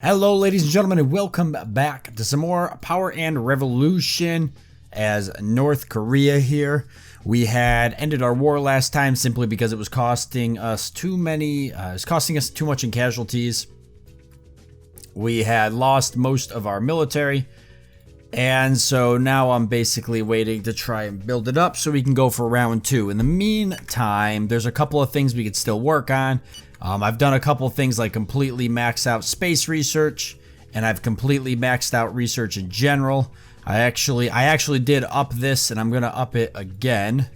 Hello ladies and gentlemen, and welcome back to some more Power and Revolution as North Korea here. We had ended our war last time simply because it was costing us too much in casualties. We had lost most of our military, and so now I'm basically waiting to try and build it up so we can go for round two. In the meantime, there's a couple of things we could still work on. I've done a couple things like completely max out space research, and I've completely maxed out research in general. I actually did up this, and I'm gonna up it again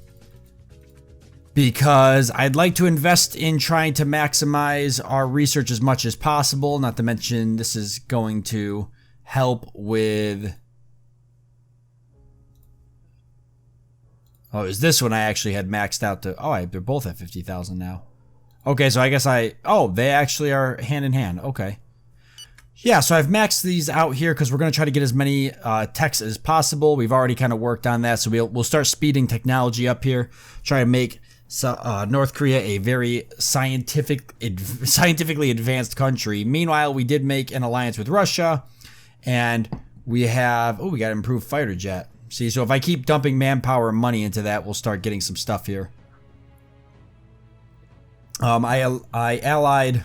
because I'd like to invest in trying to maximize our research as much as possible. Not to mention this is going to help with... Oh, is this one I actually had maxed out to... Oh, they're both at 50,000 now. Okay, so I guess oh, they actually are hand in hand. Okay. Yeah, so I've maxed these out here because we're going to try to get as many techs as possible. We've already kind of worked on that, so we'll start speeding technology up here. Try to make North Korea a very scientifically advanced country. Meanwhile, we did make an alliance with Russia, and we have... Oh, we got improved fighter jet. See, so if I keep dumping manpower and money into that, we'll start getting some stuff here. I allied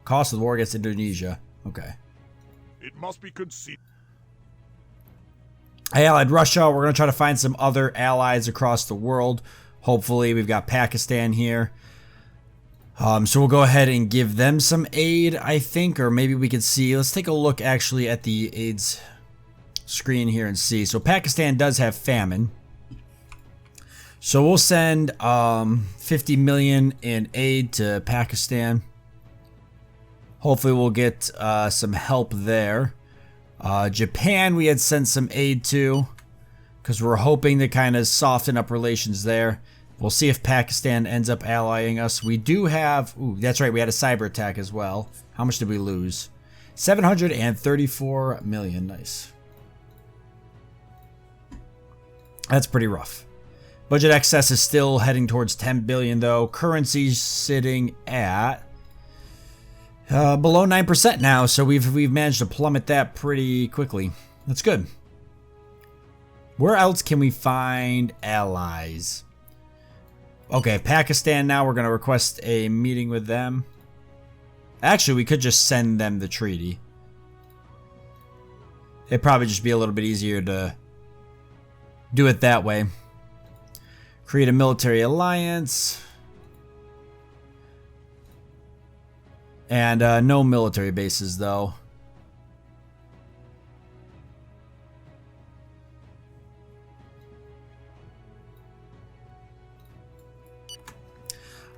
cost of the war against Indonesia. Okay. It must be conceded. I allied Russia. We're going to try to find some other allies across the world. Hopefully, we've got Pakistan here. So we'll go ahead and give them some aid, I think, or maybe we could see. Let's take a look actually at the AIDS screen here and see. So Pakistan does have famine. So we'll send 50 million in aid to Pakistan. Hopefully we'll get some help there. Japan we had sent some aid to because we're hoping to kind of soften up relations there. We'll see if Pakistan ends up allying us. We do have... Ooh, that's right, we had a cyber attack as well. How much did we lose? 734 million. Nice. That's pretty rough. Budget excess is still heading towards 10 billion though. Currency's sitting at below 9% now, so we've managed to plummet that pretty quickly. That's good. Where else can we find allies? Okay, Pakistan now. We're going to request a meeting with them. Actually, we could just send them the treaty. It'd probably just be a little bit easier to do it that way. Create a military alliance. And no military bases, though.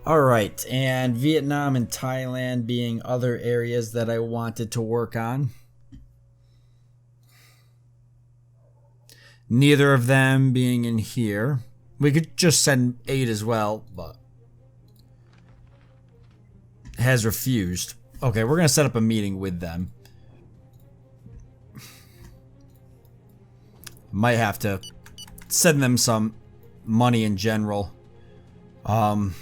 Alright, and Vietnam and Thailand being other areas that I wanted to work on. Neither of them being in here. We could just send aid as well, but has refused. Okay, we're going to set up a meeting with them. Might have to send them some money in general. We're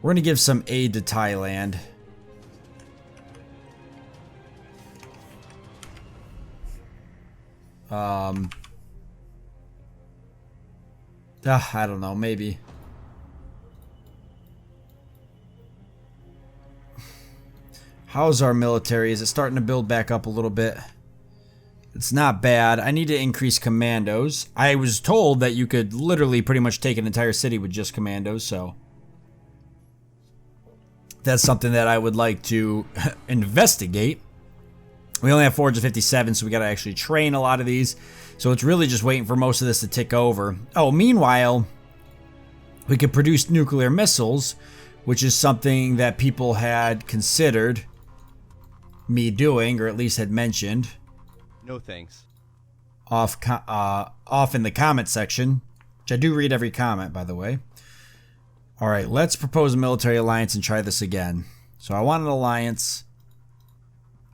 going to give some aid to Thailand. I don't know, maybe. How's our military? Is it starting to build back up a little bit? It's not bad. I need to increase commandos. I was told that you could literally pretty much take an entire city with just commandos, so that's something that I would like to investigate. We only have 457, so we got to actually train a lot of these. So it's really just waiting for most of this to tick over. Oh, meanwhile, we could produce nuclear missiles, which is something that people had considered me doing, or at least had mentioned. No thanks. Off in the comment section, which I do read every comment, by the way. All right, let's propose a military alliance and try this again. So I want an alliance.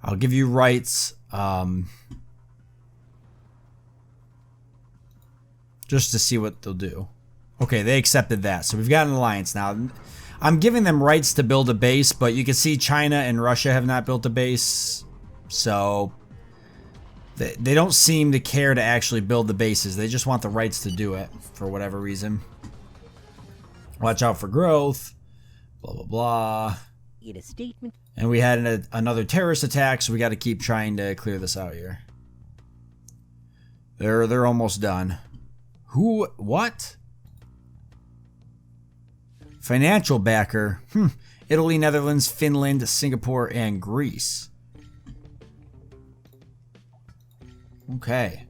I'll give you rights. Just to see what they'll do. Okay, they accepted that. So we've got an alliance now. I'm giving them rights to build a base, but you can see China and Russia have not built a base. So they don't seem to care to actually build the bases. They just want the rights to do it for whatever reason. Watch out for growth. Blah, blah, blah. Get a statement. And we had another terrorist attack, so we got to keep trying to clear this out here. They're almost done. Who? What? Financial backer. Italy, Netherlands, Finland, Singapore, and Greece. Okay.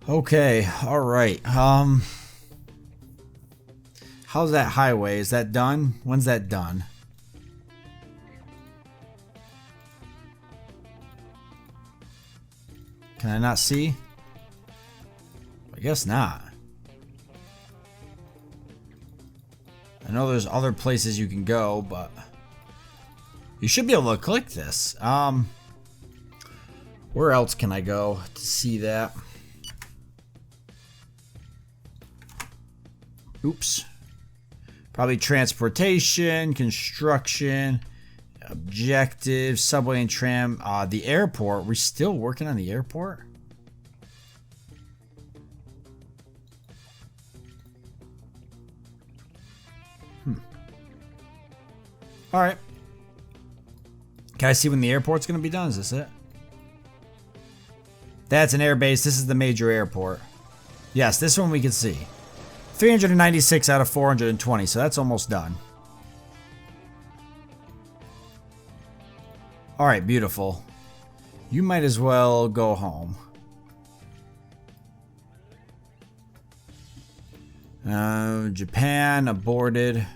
Okay, alright. How's that highway? Is that done? When's that done? Can I not see? I guess not. I know there's other places you can go, but you should be able to click this. Where else can I go to see that? Oops. Probably transportation, construction, objectives, subway and tram. The airport. We're still working on the airport? Alright. Can I see when the airport's going to be done? Is this it? That's an airbase. This is the major airport. Yes, this one we can see. 396 out of 420, so that's almost done. Alright, beautiful. You might as well go home. Japan aborted.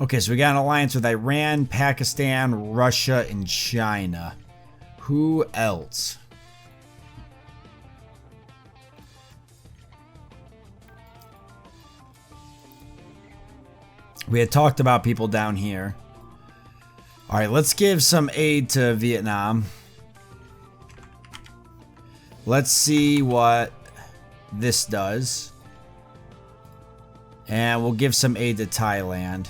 Okay, so we got an alliance with Iran, Pakistan, Russia, and China. Who else? We had talked about people down here. Alright, let's give some aid to Vietnam. Let's see what this does. And we'll give some aid to Thailand.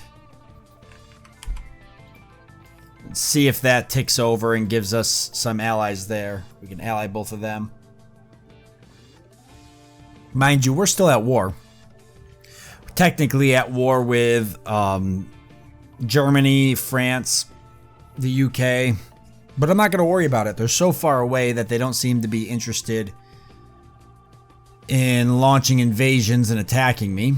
Let's see if that ticks over and gives us some allies there. We can ally both of them. Mind you, we're still at war. We're technically at war with Germany, France, the UK. But I'm not going to worry about it. They're so far away that they don't seem to be interested in launching invasions and attacking me.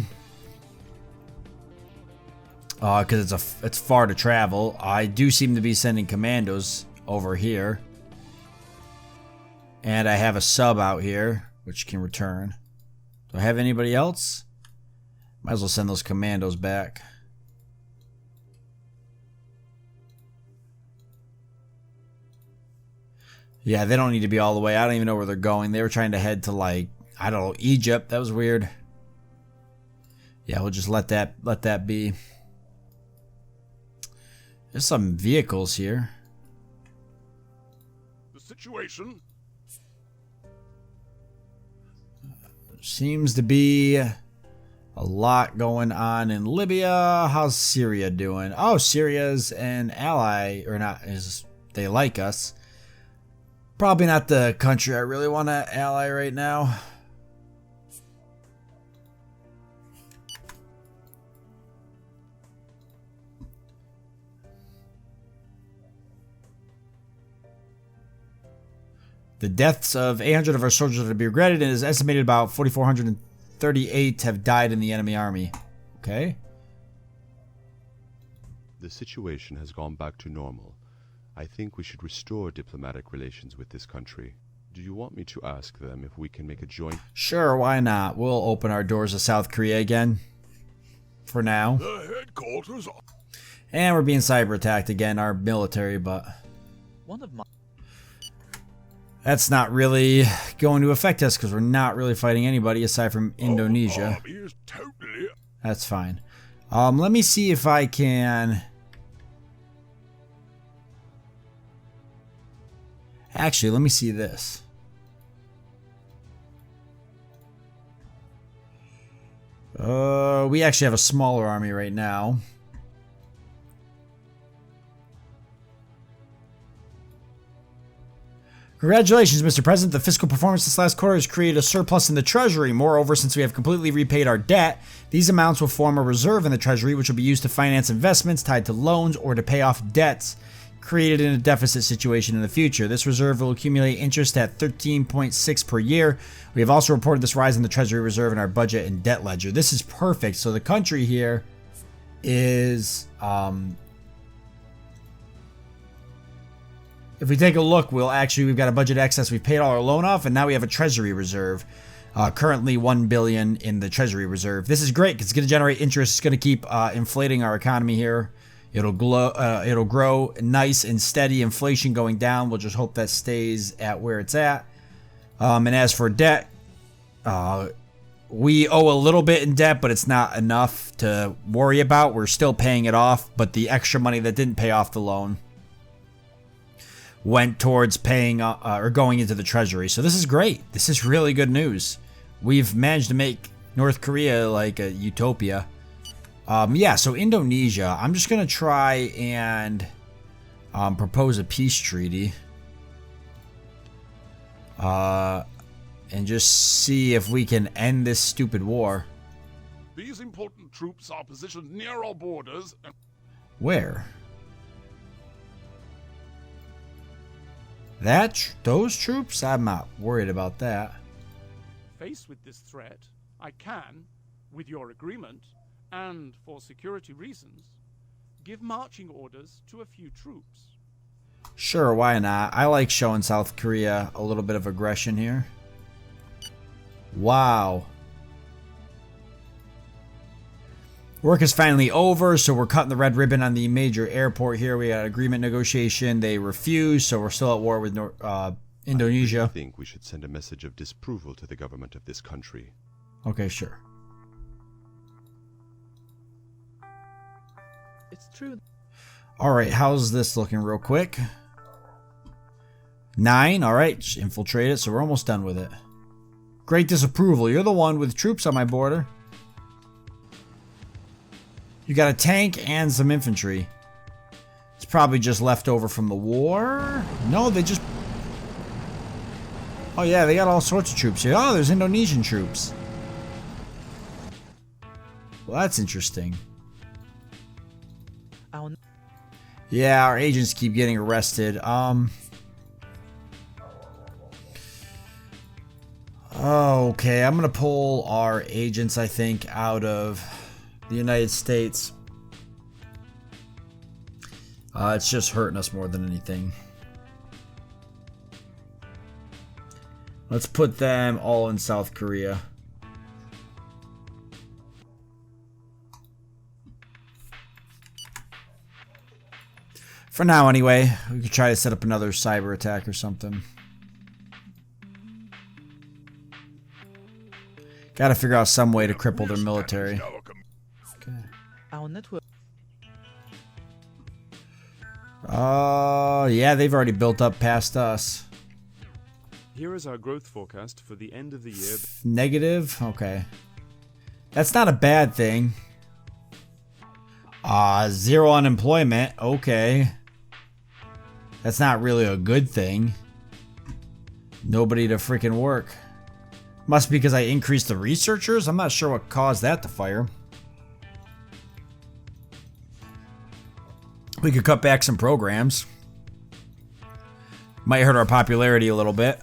Because it's far to travel. I do seem to be sending commandos over here. And I have a sub out here, which can return. Do I have anybody else? Might as well send those commandos back. Yeah, they don't need to be all the way. I don't even know where they're going. They were trying to head to, like, I don't know, Egypt. That was weird. Yeah, we'll just let that be. There's some vehicles here. The situation? Seems to be a lot going on in Libya. How's Syria doing? Oh, Syria's an ally, or not, they like us. Probably not the country I really want to ally right now. The deaths of 800 of our soldiers are to be regretted, and it is estimated about 4,438 have died in the enemy army. Okay. The situation has gone back to normal. I think we should restore diplomatic relations with this country. Do you want me to ask them if we can make a joint... Sure, why not? We'll open our doors to South Korea again. For now. The headquarters are... And we're being cyber attacked again, our military, but... One of my... That's not really going to affect us because we're not really fighting anybody aside from Indonesia. Army is totally... That's fine. Let me see if I can... Actually, let me see this. We actually have a smaller army right now. Congratulations, Mr. President. The fiscal performance this last quarter has created a surplus in the Treasury. Moreover, since we have completely repaid our debt, these amounts will form a reserve in the Treasury, which will be used to finance investments tied to loans or to pay off debts created in a deficit situation in the future. This reserve will accumulate interest at 13.6 per year. We have also reported this rise in the Treasury Reserve in our budget and debt ledger. This is perfect. So the country here is... if we take a look, we've got a budget excess. We've paid all our loan off, and now we have a Treasury Reserve. Currently $1 billion in the Treasury Reserve. This is great because it's going to generate interest. It's going to keep inflating our economy here. It'll grow nice and steady. Inflation going down. We'll just hope that stays at where it's at. And as for debt, we owe a little bit in debt, but it's not enough to worry about. We're still paying it off, but the extra money that didn't pay off the loan went towards paying or going into the Treasury. So this is great. This is really good news. We've managed to make North Korea like a utopia. Yeah, so Indonesia. I'm just going to try and propose a peace treaty. And just see if we can end this stupid war. These important troops are positioned near our borders and... Where? Those troops? I'm not worried about that. Faced with this threat, I can, with your agreement, and for security reasons, give marching orders to a few troops. Sure, why not? I like showing South Korea a little bit of aggression here. Wow. Work is finally over, so we're cutting the red ribbon on the major airport here. We got agreement negotiation. They refused, so we're still at war with Indonesia. I think we should send a message of disapproval to the government of this country. Okay, sure. It's true. Alright, how's this looking real quick? 9, alright, infiltrate it, so we're almost done with it. Great disapproval. You're the one with troops on my border. You got a tank and some infantry. It's probably just left over from the war. No, they just... Oh yeah, they got all sorts of troops here. Oh, there's Indonesian troops. Well, that's interesting. Yeah, our agents keep getting arrested. Okay, I'm gonna pull our agents, I think, out of the United States. It's just hurting us more than anything. Let's put them all in South Korea. For now, anyway. We could try to set up another cyber attack or something. Gotta figure out some way to cripple their military. Okay. Our network. Yeah, they've already built up past us. Here is our growth forecast for the end of the year. Negative? Okay. That's not a bad thing. 0 unemployment. Okay. That's not really a good thing. Nobody to freaking work. Must be because I increased the researchers? I'm not sure what caused that to fire. We could cut back some programs. Might hurt our popularity a little bit.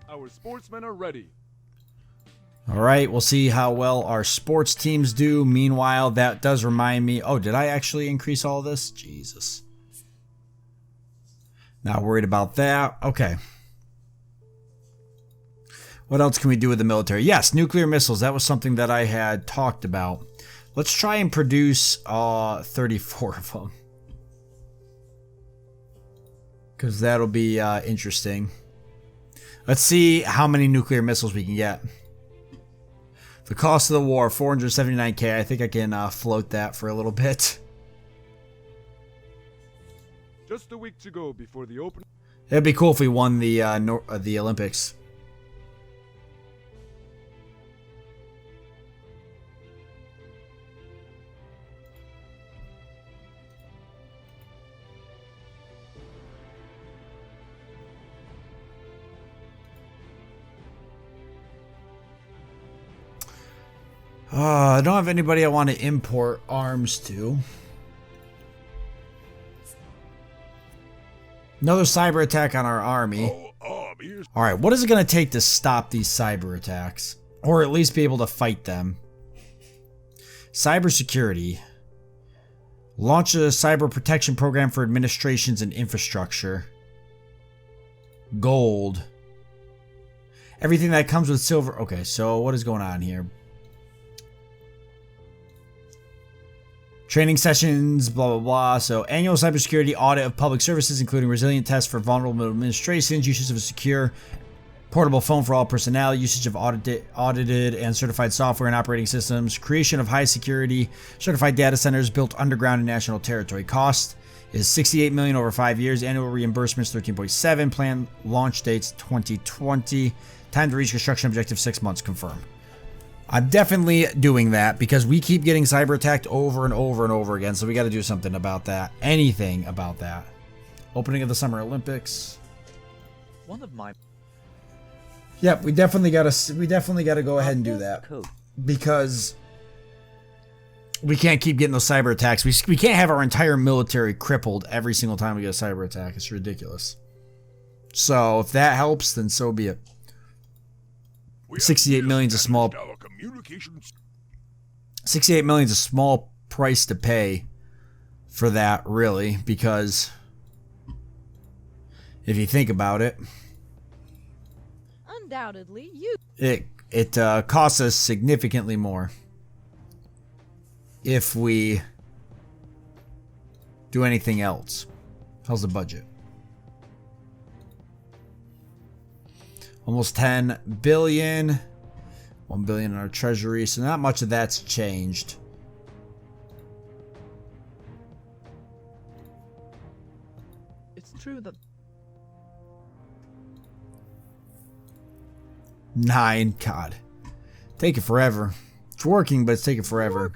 Our sportsmen are ready. Alright, we'll see how well our sports teams do. Meanwhile, that does remind me... Oh, did I actually increase all this? Jesus. Not worried about that. Okay. What else can we do with the military? Yes, nuclear missiles. That was something that I had talked about. Let's try and produce 34 of them. Because that'll be interesting. Let's see how many nuclear missiles we can get. The cost of the war, 479k. I think I can float that for a little bit. Just a week to go before the open. It'd be cool if we won the Olympics. I don't have anybody I want to import arms to. Another cyber attack on our army. Alright, what is it going to take to stop these cyber attacks? Or at least be able to fight them? Cybersecurity. Launch a cyber protection program for administrations and infrastructure. Gold. Everything that comes with silver. Okay, so what is going on here? Training sessions, blah, blah, blah. So annual cybersecurity audit of public services, including resilient tests for vulnerable administrations, usage of a secure portable phone for all personnel, usage of audited and certified software and operating systems, creation of high security certified data centers built underground in national territory. Cost is $68 million over 5 years. Annual reimbursements 13.7. Planned launch dates 2020. Time to reach construction objective 6 months. Confirm. I'm definitely doing that because we keep getting cyber attacked over and over and over again. So we got to do something about that. Anything about that. Opening of the Summer Olympics. One of my Yep, we definitely got to go ahead and do that because we can't keep getting those cyber attacks. We can't have our entire military crippled every single time we get a cyber attack. It's ridiculous. So if that helps, then so be it. 68 million is a small. 68 million is a small price to pay for that, really, because if you think about it, undoubtedly, it costs us significantly more if we do anything else. How's the budget? Almost 10 billion. 1 billion in our treasury, so not much of that's changed. It's true that 9. God. Take it forever. It's working, but it's taking forever.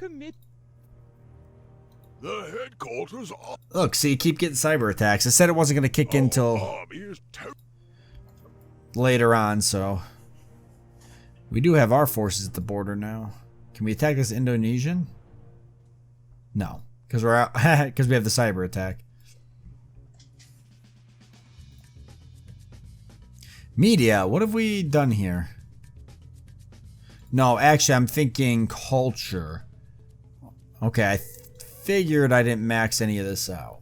The headquarters are... Look, see, you keep getting cyber attacks. I said it wasn't going to kick in till later on, so... We do have our forces at the border now. Can we attack this Indonesian? No, because we're out because we have the cyber attack. Media, what have we done here? No, actually, I'm thinking culture. Okay, I figured I didn't max any of this out.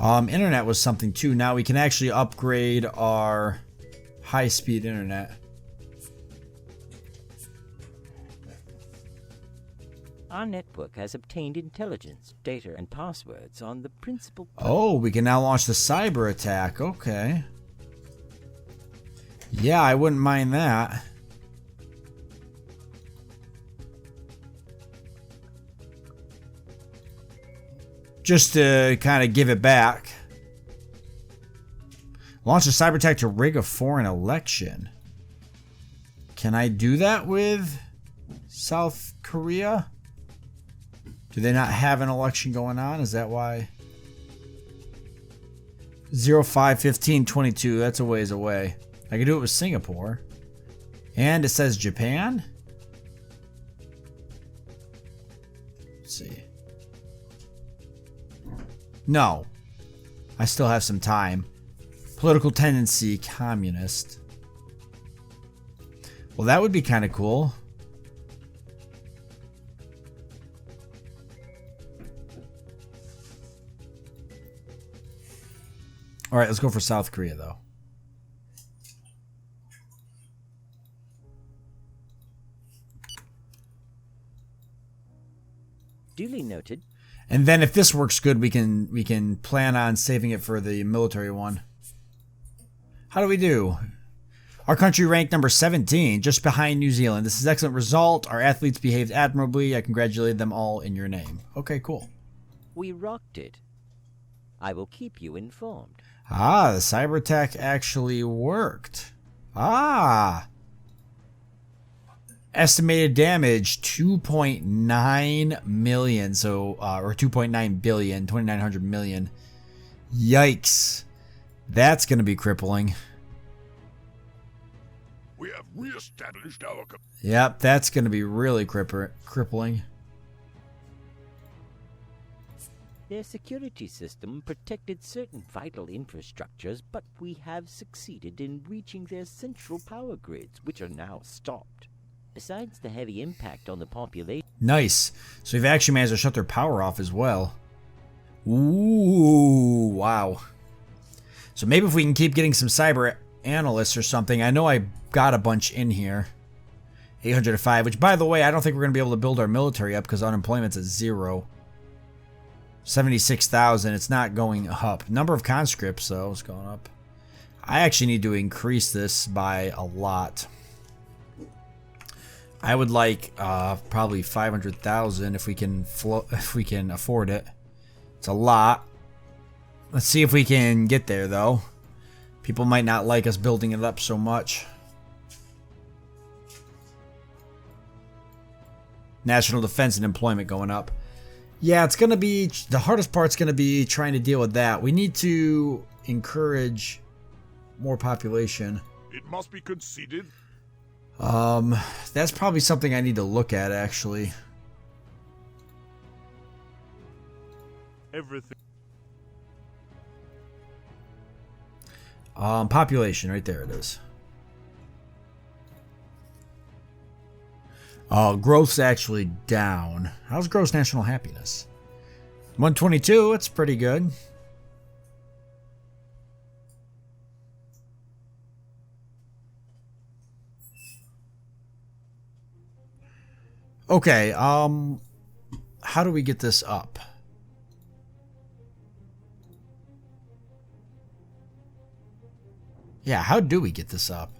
Internet was something too. Now we can actually upgrade our high-speed internet. our network has obtained intelligence, data, and passwords on the principal... Oh, we can now launch the cyber attack. Okay. Yeah, I wouldn't mind that. Just to kind of give it back. Launch a cyber attack to rig a foreign election. Can I do that with South Korea? Do they not have an election going on? Is that why? 05-15-22. That's a ways away. I can do it with Singapore. And it says Japan? Let's see. No. I still have some time. Political tendency, communist. Well, that would be kind of cool. All right, let's go for South Korea, though. Duly noted. And then if this works good, we can plan on saving it for the military one. How do we do? Our country ranked number 17, just behind New Zealand. This is an excellent result. Our athletes behaved admirably. I congratulate them all in your name. Okay, cool. We rocked it. I will keep you informed. Ah, the cyber attack actually worked. Ah. Estimated damage 2.9 million, so or 2.9 billion, 2,900 million. Yikes. That's going to be crippling. We have reestablished our... Yep, that's going to be really crippling. Their security system protected certain vital infrastructures, but we have succeeded in reaching their central power grids, which are now stopped. Besides the heavy impact on the population... Nice. So we've actually managed to shut their power off as well. Ooh, wow. So maybe if we can keep getting some cyber analysts or something. I know I got a bunch in here. 805, which by the way, I don't think we're going to be able to build our military up because unemployment's at 0. 76,000, it's not going up. Number of conscripts, though, is going up. I actually need to increase this by a lot. I would like probably 500,000 if we can afford it. It's a lot. Let's see if we can get there, though. People might not like us building it up so much. National defense and employment going up. Yeah, it's going to be... The hardest part's going to be trying to deal with that. We need to encourage more population. It must be conceded. That's probably something I need to look at, actually. Everything. Population, right there it is. Growth's actually down. How's gross national happiness? 122, that's pretty good. Okay, how do we get this up? Yeah, how do we get this up?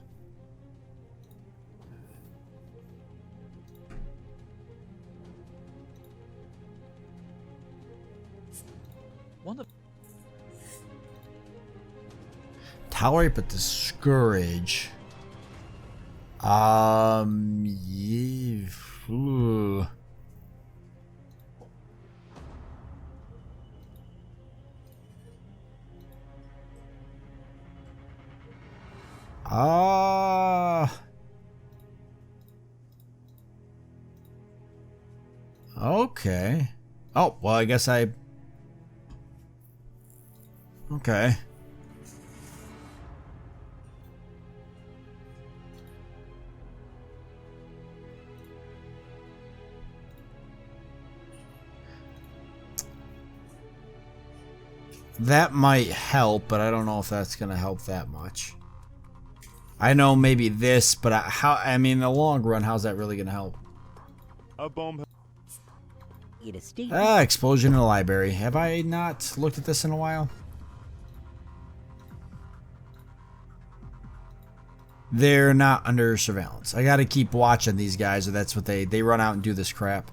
Tolerate but discourage. Yeah. Ooh. Okay. Oh, well, I guess I... Okay. That might help, but I don't know if that's going to help that much. I know maybe this, but I mean, in the long run, how's that really going to help? A bomb. Explosion in the library. Have I not looked at this in a while? They're not under surveillance. I got to keep watching these guys, or that's what they run out and do this crap.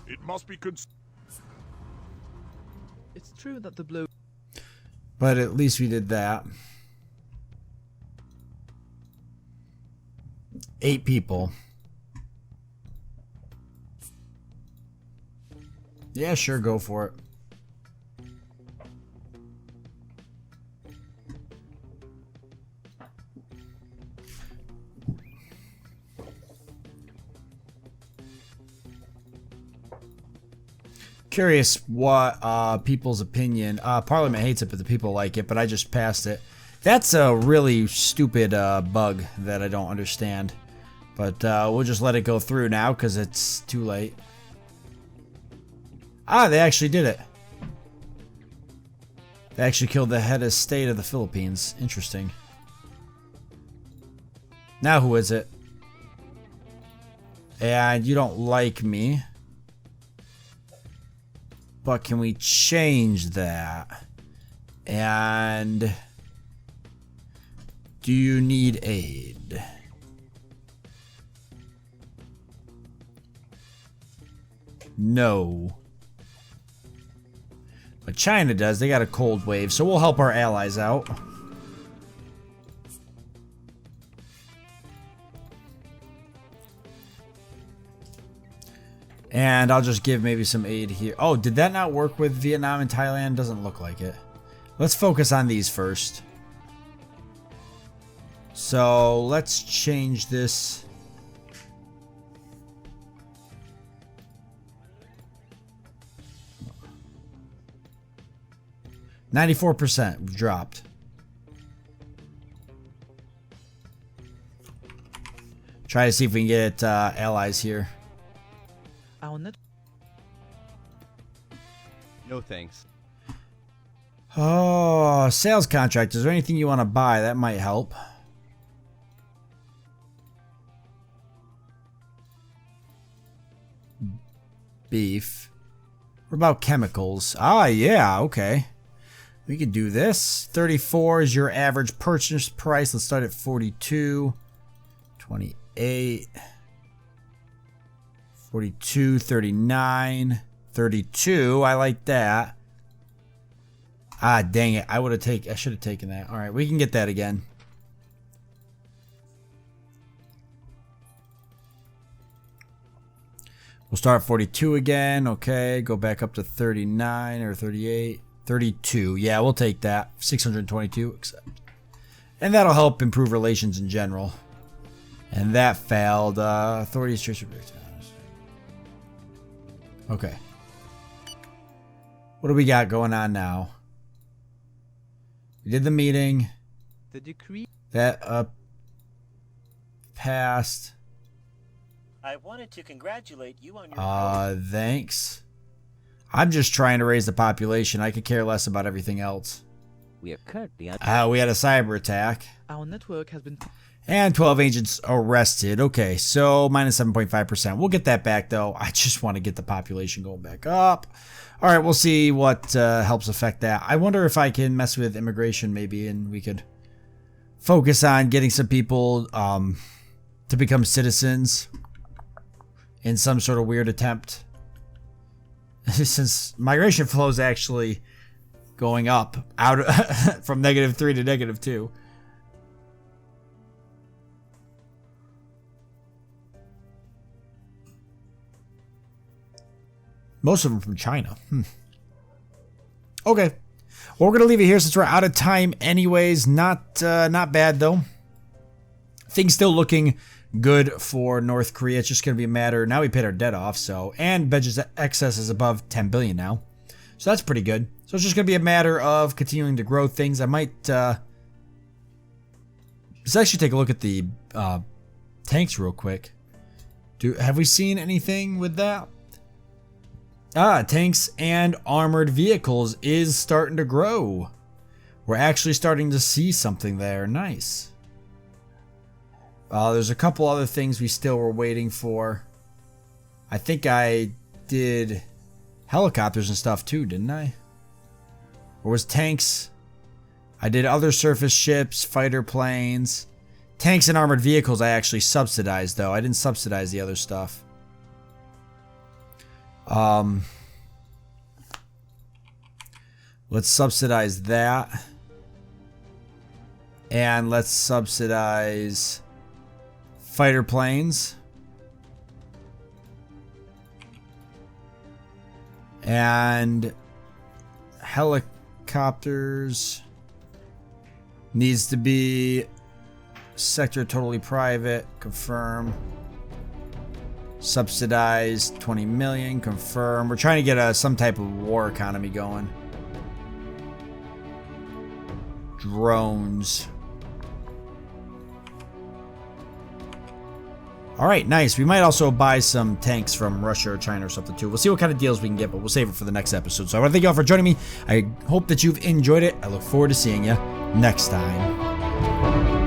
It must be It's true that the blow... But at least we did that. 8 people. Yeah, sure, go for it. Curious what people's opinion. Parliament hates it, but the people like it. But I just passed it. That's a really stupid bug that I don't understand. But we'll just let it go through now because it's too late. Ah, they actually did it. They actually killed the head of state of the Philippines. Interesting. Now who is it? And you don't like me. But can we change that? And do you need aid? No. But China does. They got a cold wave, so we'll help our allies out. And I'll just give maybe some aid here. Oh, did that not work with Vietnam and Thailand? Doesn't look like it. Let's focus on these first. So let's change this. %. Dropped. Try to see if we can get allies here. Our net No thanks. Oh, sales contract. Is there anything you want to buy? That might help. Beef. What about chemicals? Ah, yeah, okay. We could do this. 34 is your average purchase price. Let's start at 42. 28. 42, 39, 32. I like that. Ah, dang it. I should have taken that. All right, we can get that again. We'll start at 42 again. Okay, go back up to 39 or 38. 32. Yeah, we'll take that. 622, accept. And that'll help improve relations in general. And that failed. Authorities trace. Okay. What do we got going on now? We did the meeting. the decree. That passed. I wanted to congratulate you on your Thanks. I'm just trying to raise the population. I could care less about everything else. We are currently We had a cyber attack. Our network has been. And 12 agents arrested. Okay, so minus 7.5%. We'll get that back, though. I just want to get the population going back up. All right, we'll see what helps affect that. I wonder if I can mess with immigration, maybe, and we could focus on getting some people to become citizens in some sort of weird attempt. Since migration flow is actually going up out from -3 to -2. Most of them from China. Okay. Well, we're going to leave it here since we're out of time anyways. Not bad, though. Things still looking good for North Korea. It's just going to be a matter. Now we paid our debt off, so. And budget's excess is above 10 billion now. So that's pretty good. So it's just going to be a matter of continuing to grow things. I might. Let's actually take a look at the tanks real quick. Have we seen anything with that? Tanks and armored vehicles is starting to grow. We're actually starting to see something there. Nice. There's a couple other things we still were waiting for. I think I did helicopters and stuff too, didn't I? Or was tanks? I did other surface ships, fighter planes. Tanks and armored vehicles I actually subsidized, though. I didn't subsidize the other stuff. Let's subsidize that. And let's subsidize fighter planes. And helicopters needs to be sector totally private. Confirm. Subsidized 20 million. Confirm. We're trying to get some type of war economy going. Drones. Alright, nice. We might also buy some tanks from Russia or China or something too. We'll see what kind of deals we can get, but we'll save it for the next episode. So I want to thank you all for joining me. I hope that you've enjoyed it. I look forward to seeing you next time.